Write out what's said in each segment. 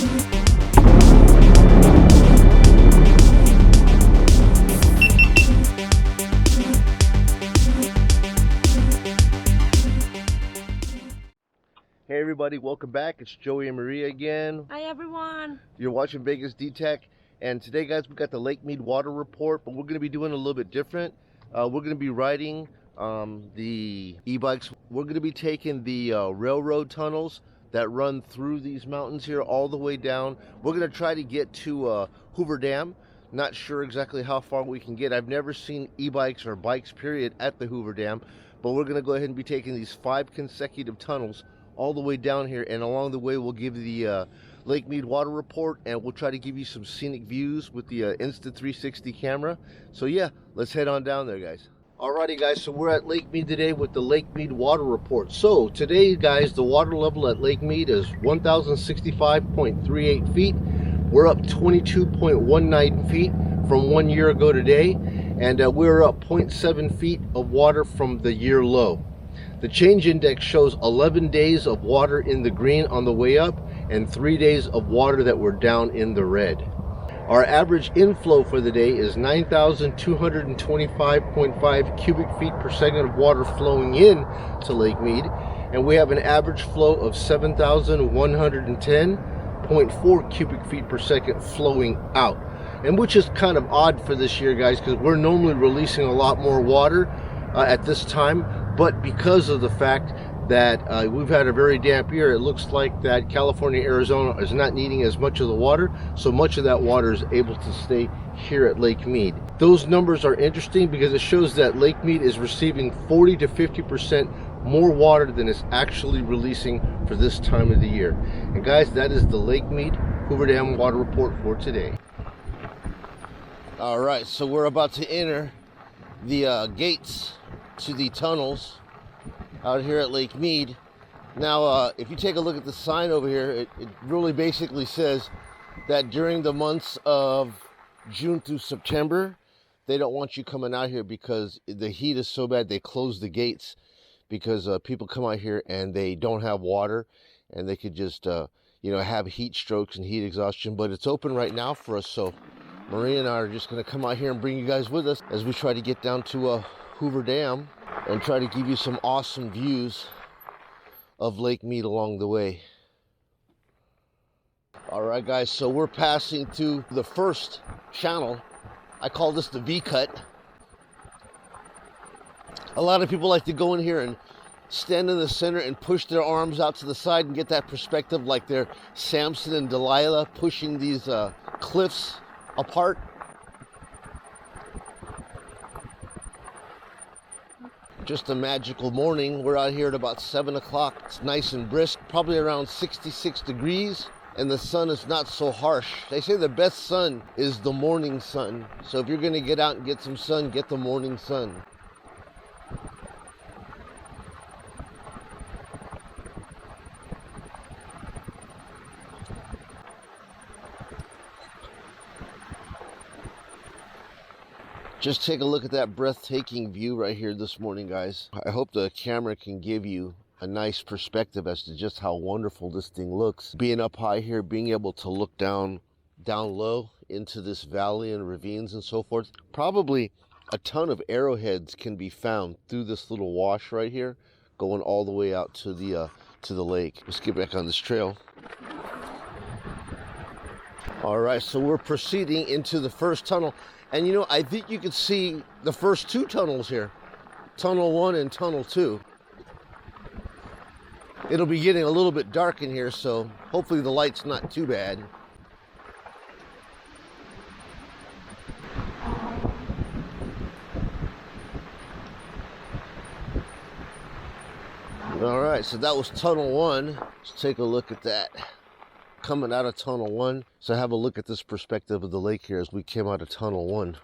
Hey everybody, welcome back. It's Joey and Maria again. Hi everyone. You're watching VegasDtech, and today guys we got the Lake Mead water report, but we're going to be doing a little bit different. We're going to be riding the e-bikes. We're going to be taking the railroad tunnels that run through these mountains here all the way down. We're going to try to get to Hoover Dam. Not sure exactly how far we can get. I've never seen e-bikes or bikes period at the Hoover Dam, but we're going to go ahead and be taking these 5 consecutive tunnels all the way down here, and along the way we'll give the Lake Mead water report, and we'll try to give you some scenic views with the Insta360 camera. So yeah, let's head on down there, guys. Alrighty guys, so we're at Lake Mead today with the Lake Mead water report. So today guys, the water level at Lake Mead is 1,065.38 feet. We're up 22.19 feet from 1 year ago today, and we're up 0.7 feet of water from the year low. The change index shows 11 days of water in the green on the way up and 3 days of water that were down in the red. Our average inflow for the day is 9,225.5 cubic feet per second of water flowing in to Lake Mead, and we have an average flow of 7,110.4 cubic feet per second flowing out. And which is kind of odd for this year, guys, because we're normally releasing a lot more water at this time. But because of the fact that we've had a very damp year, it looks like that California, Arizona is not needing as much of the water, so much of that water is able to stay here at Lake Mead. Those numbers are interesting because it shows that Lake Mead is receiving 40 to 50% more water than it's actually releasing for this time of the year. And guys, that is the Lake Mead Hoover Dam water report for today. All right, so we're about to enter the gates to the tunnels out here at Lake Mead. Now if you take a look at the sign over here, it really basically says that during the months of June through September they don't want you coming out here because the heat is so bad. They close the gates because people come out here and they don't have water, and they could just you know, have heat strokes and heat exhaustion. But it's open right now for us, so Marina and I are just going to come out here and bring you guys with us as we try to get down to Hoover Dam and try to give you some awesome views of Lake Mead along the way. All right guys, so we're passing through the first channel. I call this the V-cut. A lot of people like to go in here and stand in the center and push their arms out to the side and get that perspective like they're Samson and Delilah pushing these cliffs apart. Just a magical morning. We're out here at about 7 o'clock. It's nice and brisk, probably around 66 degrees, and the sun is not so harsh. They say the best sun is the morning sun. So if you're going to get out and get some sun, get the morning sun. Just take a look at that breathtaking view right here this morning, guys. I hope the camera can give you a nice perspective as to just how wonderful this thing looks. Being up high here, being able to look down low into this valley and ravines and so forth. Probably a ton of arrowheads can be found through this little wash right here, going all the way out to the lake. Let's get back on this trail. All right, so we're proceeding into the first tunnel. And you know, I think you can see the first 2 tunnels here. Tunnel 1 and Tunnel 2. It'll be getting a little bit dark in here, so hopefully the light's not too bad. All right, so that was Tunnel 1. Let's take a look at that. Coming out of Tunnel 1. So have a look at this perspective of the lake here as we came out of Tunnel 1.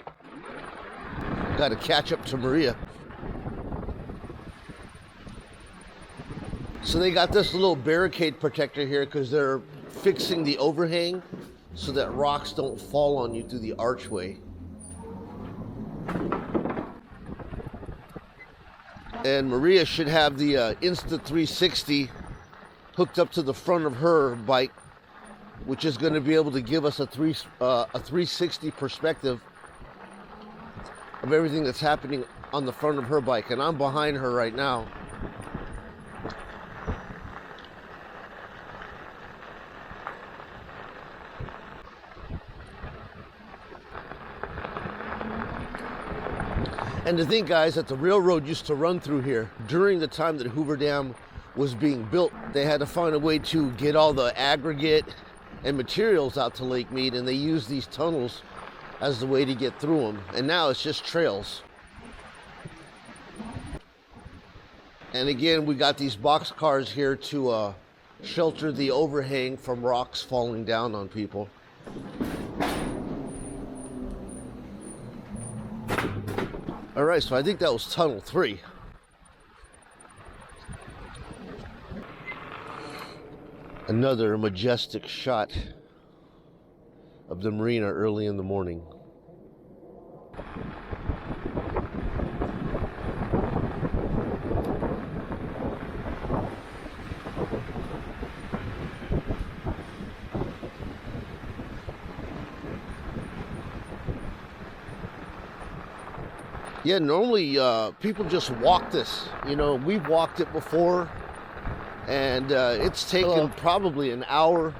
Got to catch up to Maria. So they got this little barricade protector here because they're fixing the overhang so that rocks don't fall on you through the archway. And Maria should have the Insta360 hooked up to the front of her bike which is going to be able to give us a 360 perspective of everything that's happening on the front of her bike. And I'm behind her right now. And to think, guys, that the railroad used to run through here during the time that Hoover Dam was being built. They had to find a way to get all the aggregate and materials out to Lake Mead, and they used these tunnels as the way to get through them. And now it's just trails. And again, we got these box cars here to shelter the overhang from rocks falling down on people. All right, so I think that was tunnel 3. Another majestic shot of the marina early in the morning. Yeah, normally people just walk this. You know, we've walked it before, and it's taken probably an hour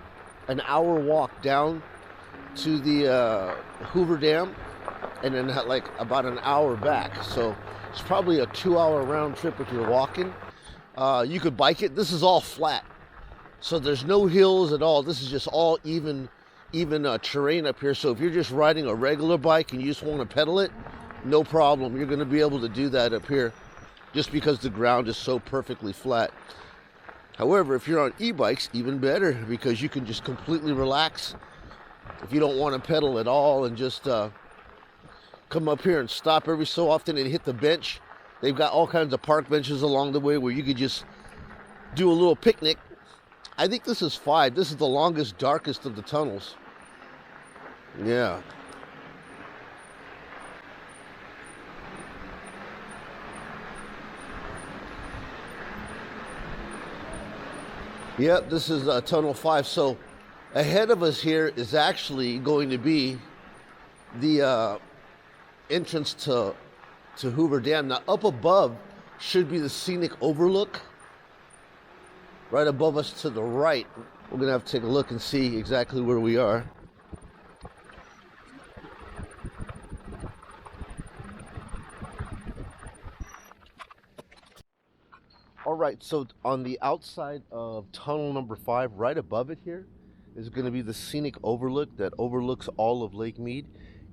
walk down to the Hoover Dam, and then like about an hour back. So it's probably a 2-hour round trip if you're walking. You could bike it. This is all flat, so there's no hills at all. This is just all even terrain up here. So if you're just riding a regular bike and you just want to pedal it, no problem. You're going to be able to do that up here just because the ground is so perfectly flat. However, if you're on e-bikes, even better, because you can just completely relax if you don't want to pedal at all and just come up here and stop every so often and hit the bench. They've got all kinds of park benches along the way where you could just do a little picnic. I think this is 5. This is the longest, darkest of the tunnels. Yeah. Yep, this is tunnel 5. So ahead of us here is actually going to be the entrance to Hoover Dam. Now up above should be the scenic overlook. Right above us to the right. We're gonna have to take a look and see exactly where we are. All right, so on the outside of tunnel number 5, right above it here, is going to be the scenic overlook that overlooks all of Lake Mead.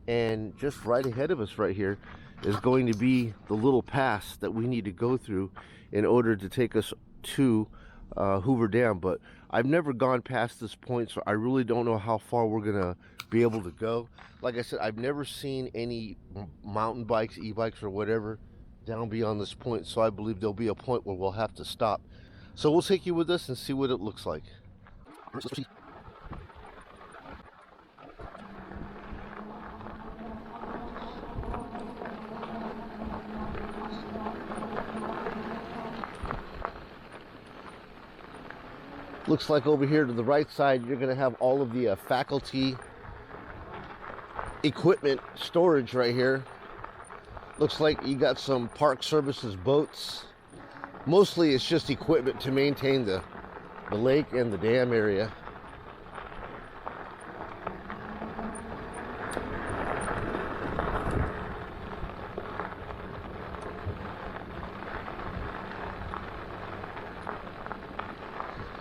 And just right ahead of us right here is going to be the little pass that we need to go through in order to take us to Hoover Dam. But I've never gone past this point, so I really don't know how far we're going to be able to go. Like I said, I've never seen any mountain bikes, e-bikes, or whatever down beyond this point, so I believe there'll be a point where we'll have to stop. So we'll take you with us and see what it looks like. Looks like over here to the right side you're going to have all of the faculty equipment storage right here. Looks like you got some park services boats. Mostly it's just equipment to maintain the lake and the dam area.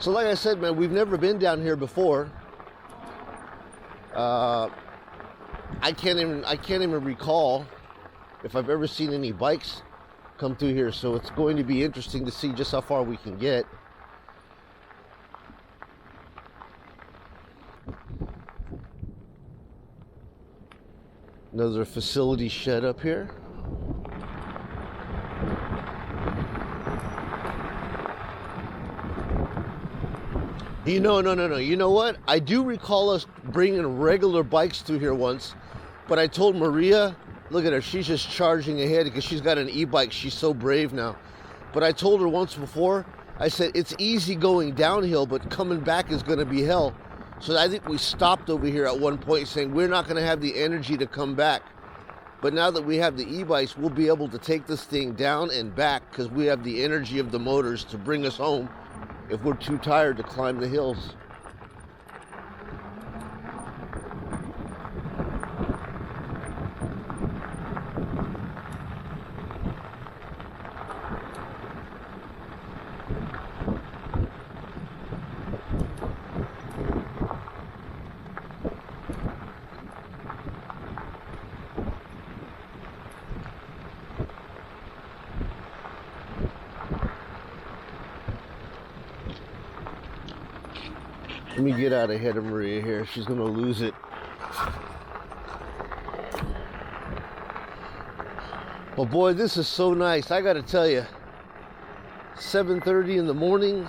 So like I said, man, we've never been down here before. I can't even recall if I've ever seen any bikes come through here, so it's going to be interesting to see just how far we can get. Another facility shed up here. No. You know what? I do recall us bringing regular bikes through here once, but I told Maria, look at her, she's just charging ahead because she's got an e-bike. She's so brave now. But I told her once before, I said, it's easy going downhill, but coming back is going to be hell. So I think we stopped over here at one point saying we're not going to have the energy to come back. But now that we have the e-bikes, we'll be able to take this thing down and back because we have the energy of the motors to bring us home if we're too tired to climb the hills. Let me get out ahead of Maria here. She's going to lose it. Well, boy, this is so nice. I got to tell you, 7:30 in the morning,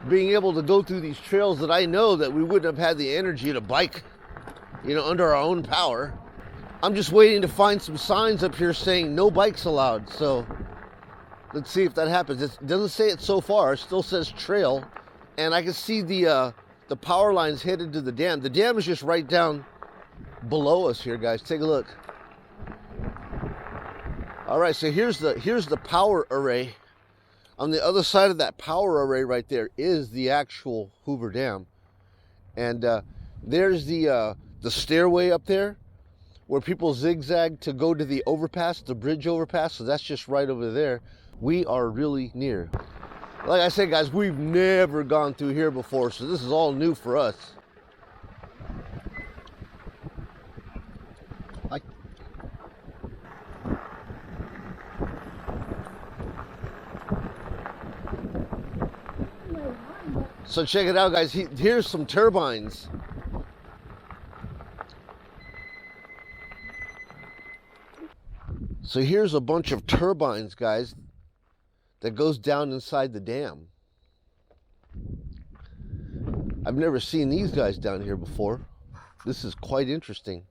being able to go through these trails that I know that we wouldn't have had the energy to bike, you know, under our own power. I'm just waiting to find some signs up here saying no bikes allowed. So let's see if that happens. It doesn't say it so far. It still says trail. And I can see the power lines headed to the dam. The dam is just right down below us here, guys. Take a look. All right, so here's the power array. On the other side of that power array right there is the actual Hoover Dam. And there's the stairway up there where people zigzag to go to the overpass, the bridge overpass. So that's just right over there. We are really near. Like I said, guys, we've never gone through here before, so this is all new for us. So check it out, guys. Here's some turbines. So here's a bunch of turbines, guys, that goes down inside the dam. I've never seen these guys down here before. This is quite interesting.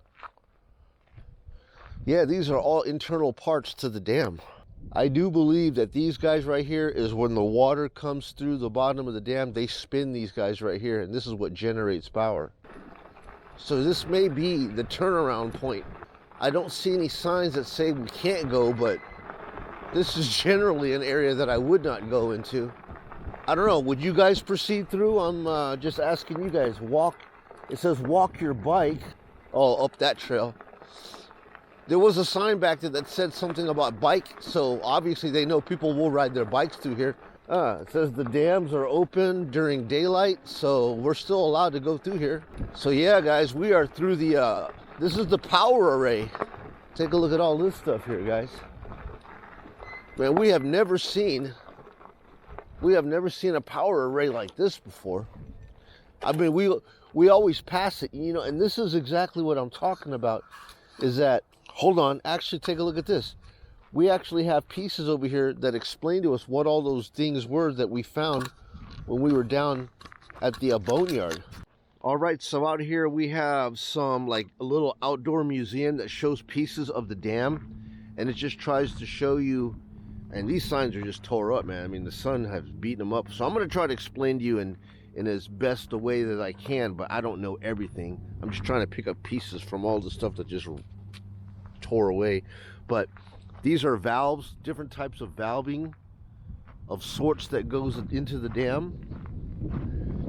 Yeah, these are all internal parts to the dam. I do believe that these guys right here is when the water comes through the bottom of the dam, they spin these guys right here, and this is what generates power. So this may be the turnaround point. I don't see any signs that say we can't go, but this is generally an area that I would not go into. I don't know, would you guys proceed through? I'm just asking you guys. Walk, it says walk your bike. Oh, up that trail. There was a sign back there that said something about bike, so obviously they know people will ride their bikes through here. It says the dams are open during daylight, so we're still allowed to go through here. So yeah, guys, we are through the, this is the power array. Take a look at all this stuff here, guys. Man, we have never seen a power array like this before. I mean, we always pass it, you know, and this is exactly what I'm talking about, is that, hold on, actually take a look at this. We actually have pieces over here that explain to us what all those things were that we found when we were down at the boneyard. All right, so out here we have some, like, a little outdoor museum that shows pieces of the dam, and it just tries to show you, and these signs are just tore up, man. I mean, the sun has beaten them up. So I'm going to try to explain to you in as best a way that I can, but I don't know everything. I'm just trying to pick up pieces from all the stuff that just tore away. But these are valves, different types of valving of sorts that goes into the dam.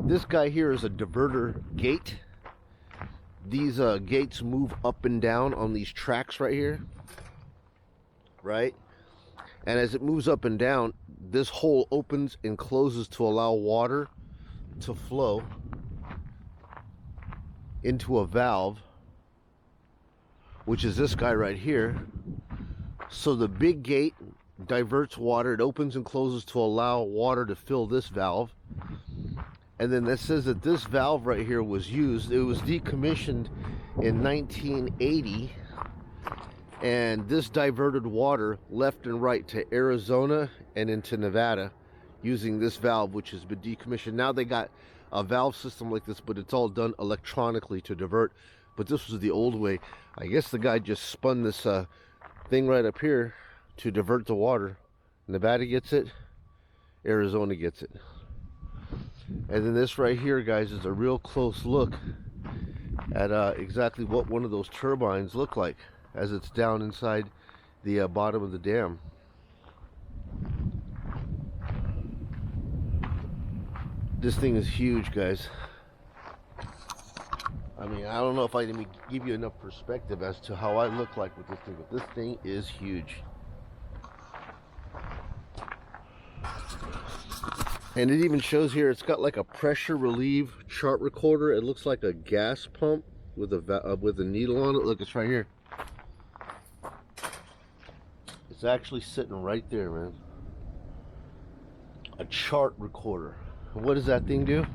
This guy here is a diverter gate. These gates move up and down on these tracks right here, right? And as it moves up and down, this hole opens and closes to allow water to flow into a valve, which is this guy right here. So the big gate diverts water. It opens and closes to allow water to fill this valve. And then that says that this valve right here was used. It was decommissioned in 1980. And this diverted water left and right to Arizona and into Nevada using this valve, which has been decommissioned. Now they got a valve system like this, but it's all done electronically to divert. But this was the old way. I guess the guy just spun this thing right up here to divert the water. Nevada gets it, Arizona gets it. And then this right here, guys, is a real close look at exactly what one of those turbines look like as it's down inside the bottom of the dam. This thing is huge, guys. I mean, I don't know if I can give you enough perspective as to how I look like with this thing, but this thing is huge. And it even shows here, it's got like a pressure relieve chart recorder. It looks like a gas pump with a needle on it. Look, it's right here. It's actually sitting right there, man. A chart recorder. What does that thing do?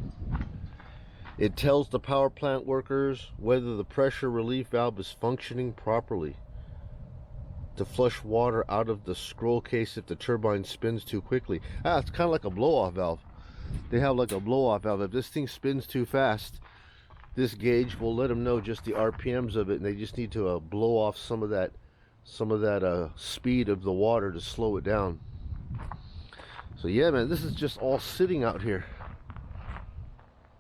It tells the power plant workers whether the pressure relief valve is functioning properly to flush water out of the scroll case if the turbine spins too quickly. It's kind of like a blow-off valve. They have like a blow-off valve. If this thing spins too fast, this gauge will let them know just the RPMs of it, and they just need to blow off some of that speed of the water to slow it down. So yeah, man, this is just all sitting out here.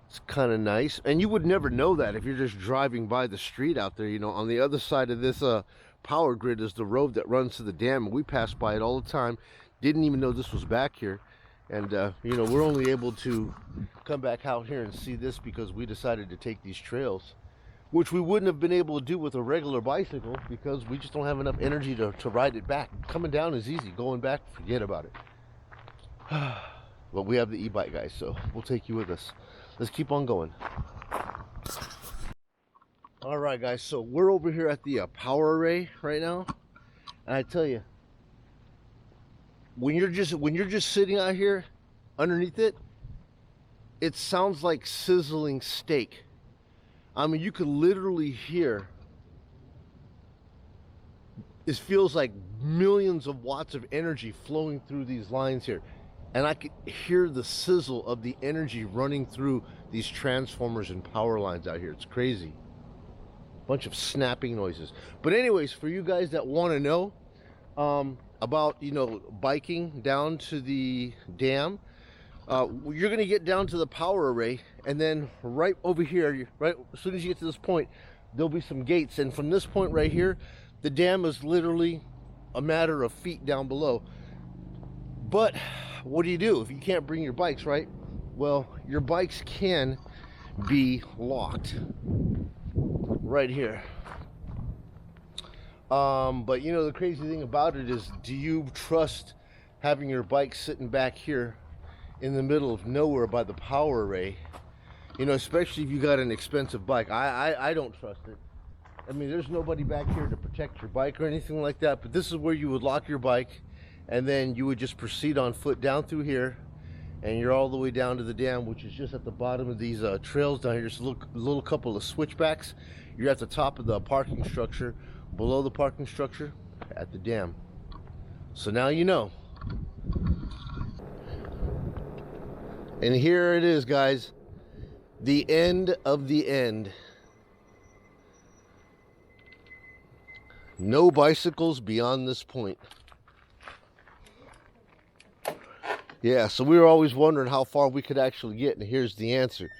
It's kind of nice, and you would never know that if you're just driving by the street out there. You know, on the other side of this power grid is the road that runs to the dam, and we pass by it all the time. Didn't even know this was back here. And you know, we're only able to come back out here and see this because we decided to take these trails, which we wouldn't have been able to do with a regular bicycle because we just don't have enough energy to ride it back. Coming down is easy, going back, forget about it. But we have the e-bike, guys, so we'll take you with us. Let's keep on going. All right, guys, so we're over here at the power array right now, and I tell you, when you're just sitting out here underneath it, it sounds like sizzling steak. I mean, you could literally hear, it feels like millions of watts of energy flowing through these lines here. And I could hear the sizzle of the energy running through these transformers and power lines out here. It's crazy. Bunch of snapping noises. But anyways, for you guys that want to know about, you know, biking down to the dam, you're going to get down to the power array, and then right over here, right as soon as you get to this point, there'll be some gates. And from this point right here, the dam is literally a matter of feet down below. But what do you do if you can't bring your bikes, right? Well, your bikes can be locked right here. But you know, the crazy thing about it is, do you trust having your bike sitting back here in the middle of nowhere by the power array? You know, especially if you got an expensive bike. I don't trust it. I mean, there's nobody back here to protect your bike or anything like that, but this is where you would lock your bike, and then you would just proceed on foot down through here, and you're all the way down to the dam, which is just at the bottom of these trails down here. Just a little couple of switchbacks. You're at the top of the parking structure, below the parking structure, at the dam. So now you know. And here it is, guys. The end of the end. No bicycles beyond this point. Yeah, so we were always wondering how far we could actually get, and here's the answer.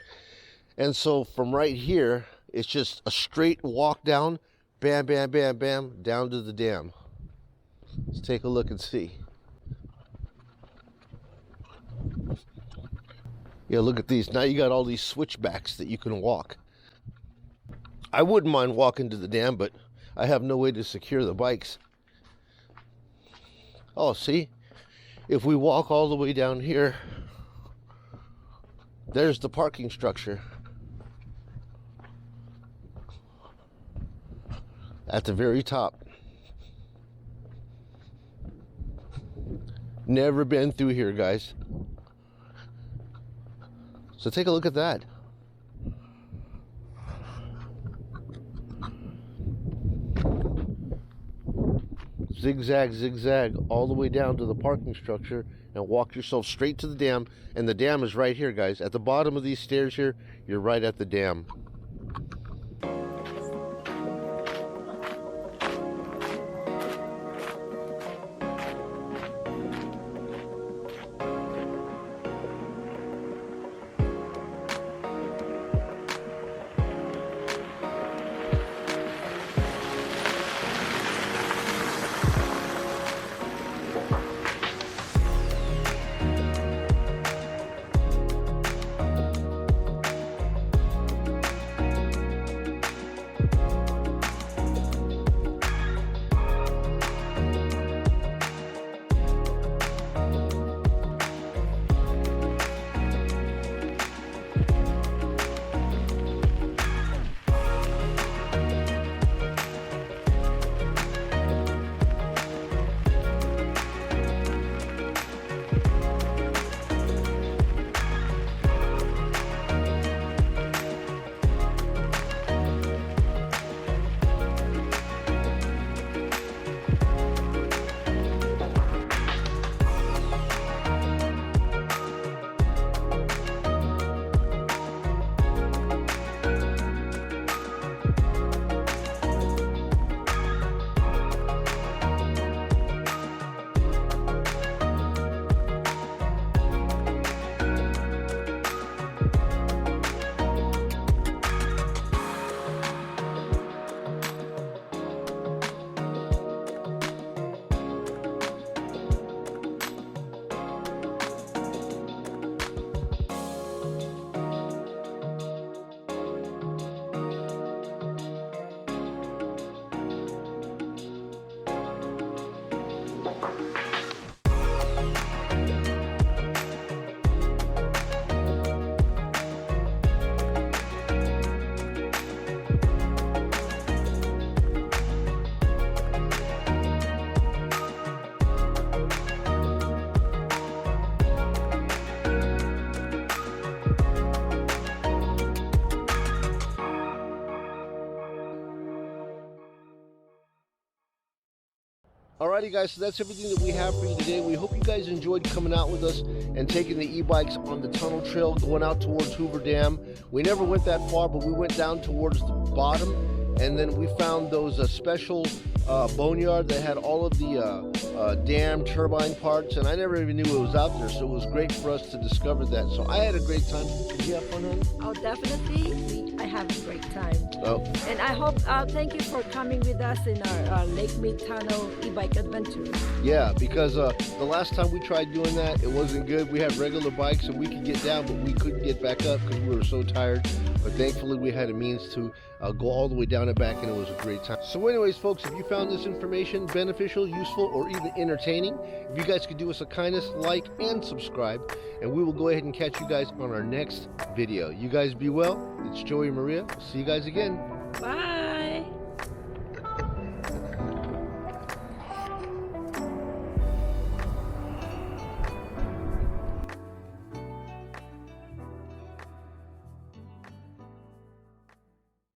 And so from right here, it's just a straight walk down, bam, bam, bam, bam, down to the dam. Let's take a look and see. Yeah, look at these. Now you got all these switchbacks that you can walk. I wouldn't mind walking to the dam, but I have no way to secure the bikes. Oh, see? If we walk all the way down here, there's the parking structure. At the very top. Never been through here, guys. So take a look at that. Zigzag, zigzag, all the way down to the parking structure, and walk yourself straight to the dam. And the dam is right here, guys. At the bottom of these stairs here, you're right at the dam. Alrighty guys, so that's everything that we have for you today. We hope you guys enjoyed coming out with us and taking the e-bikes on the tunnel trail going out towards Hoover Dam. We never went that far, but we went down towards the bottom, and then we found those special boneyard that had all of the dam turbine parts, and I never even knew it was out there, so it was great for us to discover that. So I had a great time. Did you have fun, honey? Oh, definitely. I have a great time. Oh. And I hope, thank you for coming with us in our Lake Mead Tunnel e-bike adventure. Yeah, because the last time we tried doing that, it wasn't good. We had regular bikes and we could get down, but we couldn't get back up because we were so tired. But thankfully we had a means to go all the way down and back, and it was a great time. So anyways, folks, if you found this information beneficial, useful, or even entertaining, if you guys could do us a kindness, like and subscribe, and we will go ahead and catch you guys on our next video. You guys be well. It's Joey and Maria. See you guys again. Bye.